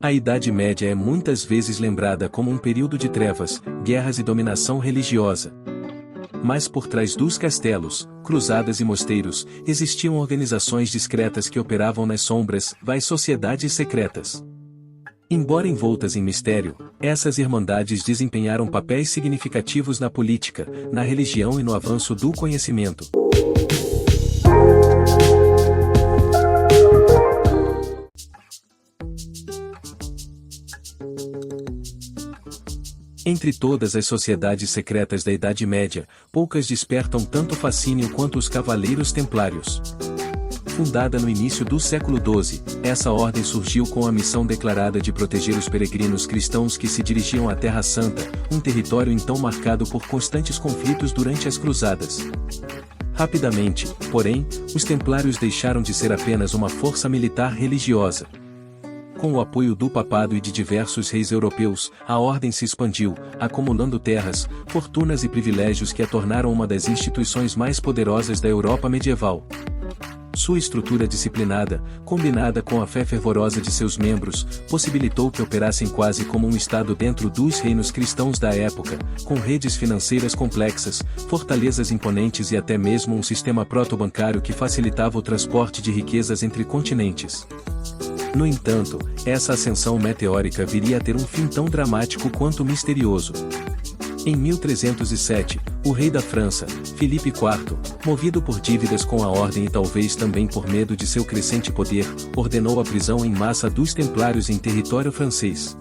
A Idade Média é muitas vezes lembrada como um período de trevas, guerras e dominação religiosa. Mas por trás dos castelos, cruzadas e mosteiros, existiam organizações discretas que operavam nas sombras, sociedades secretas. Embora envoltas em mistério, essas irmandades desempenharam papéis significativos na política, na religião e no avanço do conhecimento. Entre todas as sociedades secretas da Idade Média, poucas despertam tanto fascínio quanto os Cavaleiros Templários. Fundada no início do século XII, essa ordem surgiu com a missão declarada de proteger os peregrinos cristãos que se dirigiam à Terra Santa, um território então marcado por constantes conflitos durante as Cruzadas. Rapidamente, porém, os Templários deixaram de ser apenas uma força militar religiosa. Com o apoio do papado e de diversos reis europeus, a ordem se expandiu, acumulando terras, fortunas e privilégios que a tornaram uma das instituições mais poderosas da Europa medieval. Sua estrutura disciplinada, combinada com a fé fervorosa de seus membros, possibilitou que operassem quase como um estado dentro dos reinos cristãos da época, com redes financeiras complexas, fortalezas imponentes e até mesmo um sistema proto-bancário que facilitava o transporte de riquezas entre continentes. No entanto, essa ascensão meteórica viria a ter um fim tão dramático quanto misterioso. Em 1307, o rei da França, Filipe IV, movido por dívidas com a ordem e talvez também por medo de seu crescente poder, ordenou a prisão em massa dos templários em território francês.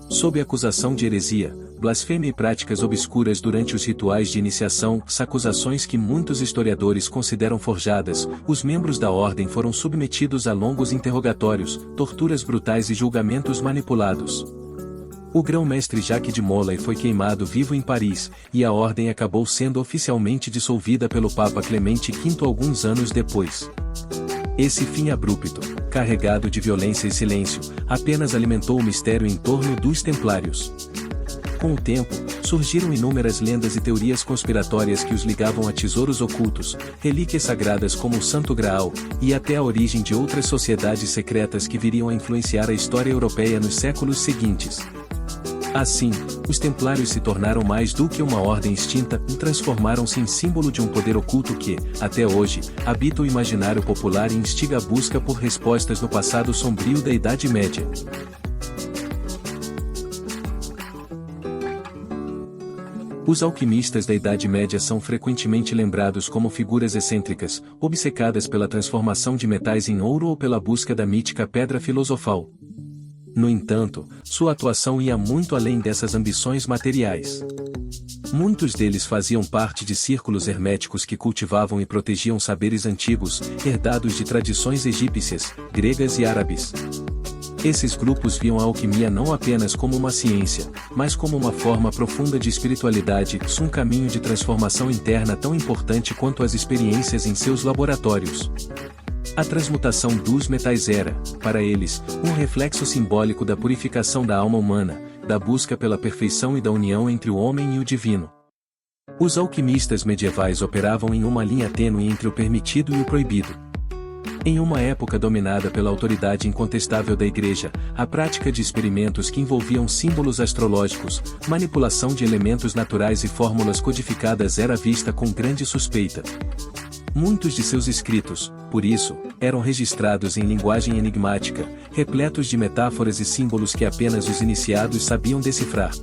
Sob acusação de heresia, blasfêmia e práticas obscuras durante os rituais de iniciação, acusações que muitos historiadores consideram forjadas, os membros da ordem foram submetidos a longos interrogatórios, torturas brutais e julgamentos manipulados. O grão-mestre Jacques de Molay foi queimado vivo em Paris, e a ordem acabou sendo oficialmente dissolvida pelo Papa Clemente V alguns anos depois. Esse fim abrupto, carregado de violência e silêncio, apenas alimentou o mistério em torno dos Templários. Com o tempo, surgiram inúmeras lendas e teorias conspiratórias que os ligavam a tesouros ocultos, relíquias sagradas como o Santo Graal, e até a origem de outras sociedades secretas que viriam a influenciar a história europeia nos séculos seguintes. Assim, os Templários se tornaram mais do que uma ordem extinta e transformaram-se em símbolo de um poder oculto que, até hoje, habita o imaginário popular e instiga a busca por respostas no passado sombrio da Idade Média. Os alquimistas da Idade Média são frequentemente lembrados como figuras excêntricas, obcecadas pela transformação de metais em ouro ou pela busca da mítica pedra filosofal. No entanto, sua atuação ia muito além dessas ambições materiais. Muitos deles faziam parte de círculos herméticos que cultivavam e protegiam saberes antigos, herdados de tradições egípcias, gregas e árabes. Esses grupos viam a alquimia não apenas como uma ciência, mas como uma forma profunda de espiritualidade, um caminho de transformação interna tão importante quanto as experiências em seus laboratórios. A transmutação dos metais era, para eles, um reflexo simbólico da purificação da alma humana, da busca pela perfeição e da união entre o homem e o divino. Os alquimistas medievais operavam em uma linha tênue entre o permitido e o proibido. Em uma época dominada pela autoridade incontestável da Igreja, a prática de experimentos que envolviam símbolos astrológicos, manipulação de elementos naturais e fórmulas codificadas era vista com grande suspeita. Muitos de seus escritos, por isso, eram registrados em linguagem enigmática, repletos de metáforas e símbolos que apenas os iniciados sabiam decifrar.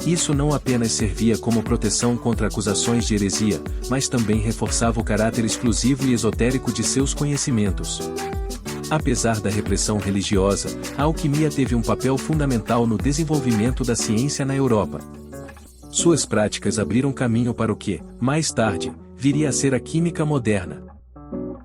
Isso não apenas servia como proteção contra acusações de heresia, mas também reforçava o caráter exclusivo e esotérico de seus conhecimentos. Apesar da repressão religiosa, a alquimia teve um papel fundamental no desenvolvimento da ciência na Europa. Suas práticas abriram caminho para o que, mais tarde, viria a ser a química moderna.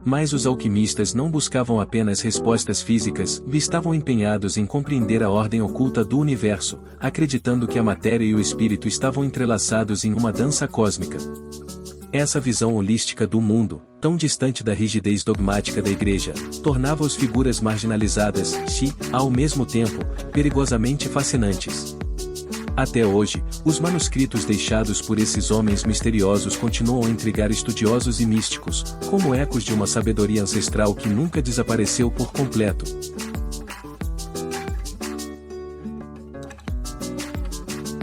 Mas os alquimistas não buscavam apenas respostas físicas, estavam empenhados em compreender a ordem oculta do universo, acreditando que a matéria e o espírito estavam entrelaçados em uma dança cósmica. Essa visão holística do mundo, tão distante da rigidez dogmática da Igreja, tornava-os figuras marginalizadas e, ao mesmo tempo, perigosamente fascinantes. Até hoje, os manuscritos deixados por esses homens misteriosos continuam a intrigar estudiosos e místicos, como ecos de uma sabedoria ancestral que nunca desapareceu por completo.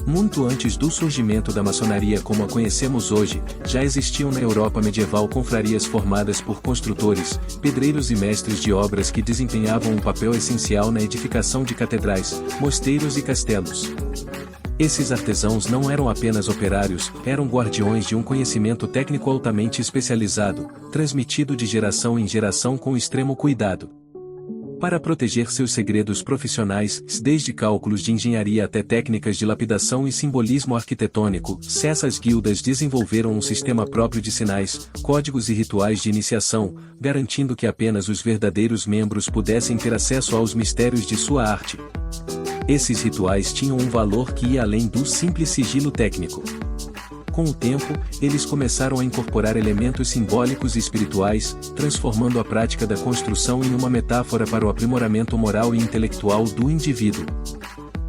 Muito antes do surgimento da maçonaria como a conhecemos hoje, já existiam na Europa medieval confrarias formadas por construtores, pedreiros e mestres de obras que desempenhavam um papel essencial na edificação de catedrais, mosteiros e castelos. Esses artesãos não eram apenas operários, eram guardiões de um conhecimento técnico altamente especializado, transmitido de geração em geração com extremo cuidado. Para proteger seus segredos profissionais, desde cálculos de engenharia até técnicas de lapidação e simbolismo arquitetônico, essas guildas desenvolveram um sistema próprio de sinais, códigos e rituais de iniciação, garantindo que apenas os verdadeiros membros pudessem ter acesso aos mistérios de sua arte. Esses rituais tinham um valor que ia além do simples sigilo técnico. Com o tempo, eles começaram a incorporar elementos simbólicos e espirituais, transformando a prática da construção em uma metáfora para o aprimoramento moral e intelectual do indivíduo.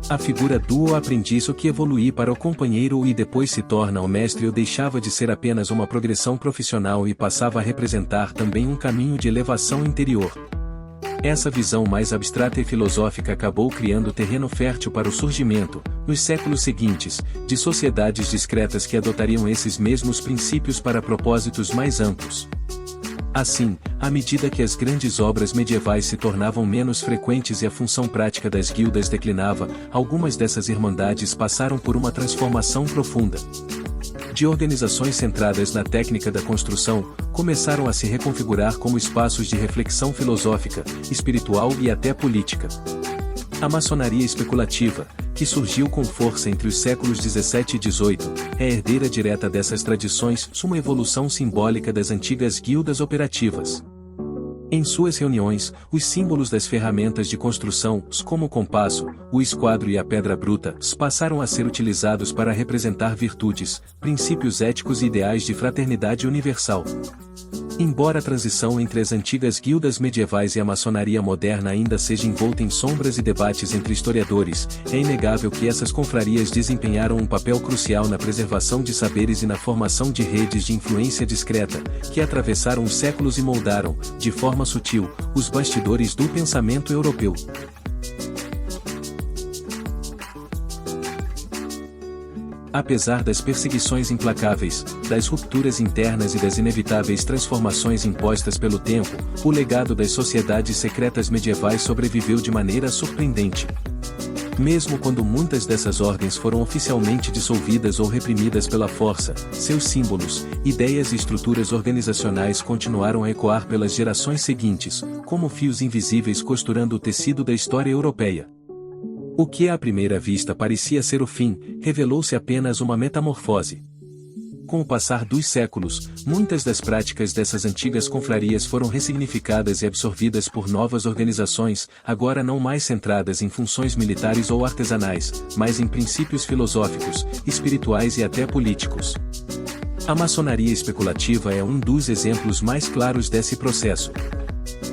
A figura do aprendiz que evolui para o companheiro e depois se torna o mestre ou deixava de ser apenas uma progressão profissional e passava a representar também um caminho de elevação interior. Essa visão mais abstrata e filosófica acabou criando terreno fértil para o surgimento, nos séculos seguintes, de sociedades discretas que adotariam esses mesmos princípios para propósitos mais amplos. Assim, à medida que as grandes obras medievais se tornavam menos frequentes e a função prática das guildas declinava, algumas dessas irmandades passaram por uma transformação profunda. De organizações centradas na técnica da construção, começaram a se reconfigurar como espaços de reflexão filosófica, espiritual e até política. A maçonaria especulativa, que surgiu com força entre os séculos 17 e 18, é herdeira direta dessas tradições, uma evolução simbólica das antigas guildas operativas. Em suas reuniões, os símbolos das ferramentas de construção, como o compasso, o esquadro e a pedra bruta, passaram a ser utilizados para representar virtudes, princípios éticos e ideais de fraternidade universal. Embora a transição entre as antigas guildas medievais e a maçonaria moderna ainda seja envolta em sombras e debates entre historiadores, é inegável que essas confrarias desempenharam um papel crucial na preservação de saberes e na formação de redes de influência discreta, que atravessaram os séculos e moldaram, de forma sutil, os bastidores do pensamento europeu. Apesar das perseguições implacáveis, das rupturas internas e das inevitáveis transformações impostas pelo tempo, o legado das sociedades secretas medievais sobreviveu de maneira surpreendente. Mesmo quando muitas dessas ordens foram oficialmente dissolvidas ou reprimidas pela força, seus símbolos, ideias e estruturas organizacionais continuaram a ecoar pelas gerações seguintes, como fios invisíveis costurando o tecido da história europeia. O que à primeira vista parecia ser o fim, revelou-se apenas uma metamorfose. Com o passar dos séculos, muitas das práticas dessas antigas confrarias foram ressignificadas e absorvidas por novas organizações, agora não mais centradas em funções militares ou artesanais, mas em princípios filosóficos, espirituais e até políticos. A maçonaria especulativa é um dos exemplos mais claros desse processo.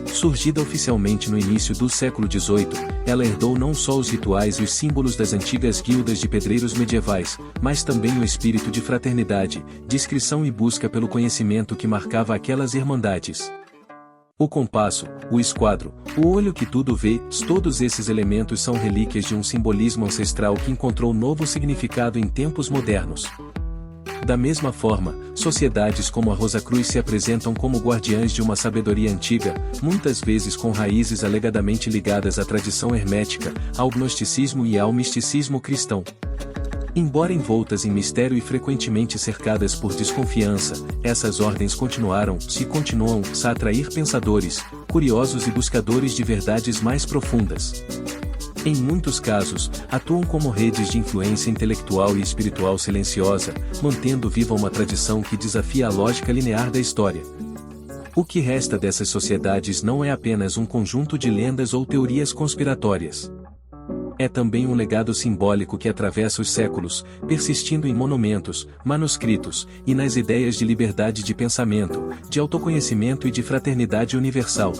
Surgida oficialmente no início do século XVIII, ela herdou não só os rituais e os símbolos das antigas guildas de pedreiros medievais, mas também o espírito de fraternidade, discrição e busca pelo conhecimento que marcava aquelas irmandades. O compasso, o esquadro, o olho que tudo vê, todos esses elementos são relíquias de um simbolismo ancestral que encontrou novo significado em tempos modernos. Da mesma forma, sociedades como a Rosacruz se apresentam como guardiãs de uma sabedoria antiga, muitas vezes com raízes alegadamente ligadas à tradição hermética, ao gnosticismo e ao misticismo cristão. Embora envoltas em mistério e frequentemente cercadas por desconfiança, essas ordens continuam a atrair pensadores, curiosos e buscadores de verdades mais profundas. Em muitos casos, atuam como redes de influência intelectual e espiritual silenciosa, mantendo viva uma tradição que desafia a lógica linear da história. O que resta dessas sociedades não é apenas um conjunto de lendas ou teorias conspiratórias. É também um legado simbólico que atravessa os séculos, persistindo em monumentos, manuscritos, e nas ideias de liberdade de pensamento, de autoconhecimento e de fraternidade universal.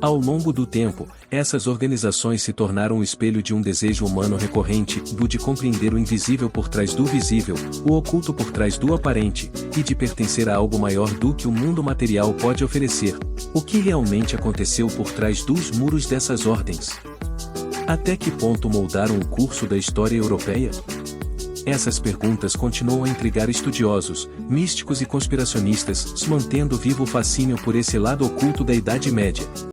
Ao longo do tempo, essas organizações se tornaram o espelho de um desejo humano recorrente, de compreender o invisível por trás do visível, o oculto por trás do aparente, e de pertencer a algo maior do que o mundo material pode oferecer. O que realmente aconteceu por trás dos muros dessas ordens? Até que ponto moldaram o curso da história europeia? Essas perguntas continuam a intrigar estudiosos, místicos e conspiracionistas, mantendo vivo o fascínio por esse lado oculto da Idade Média.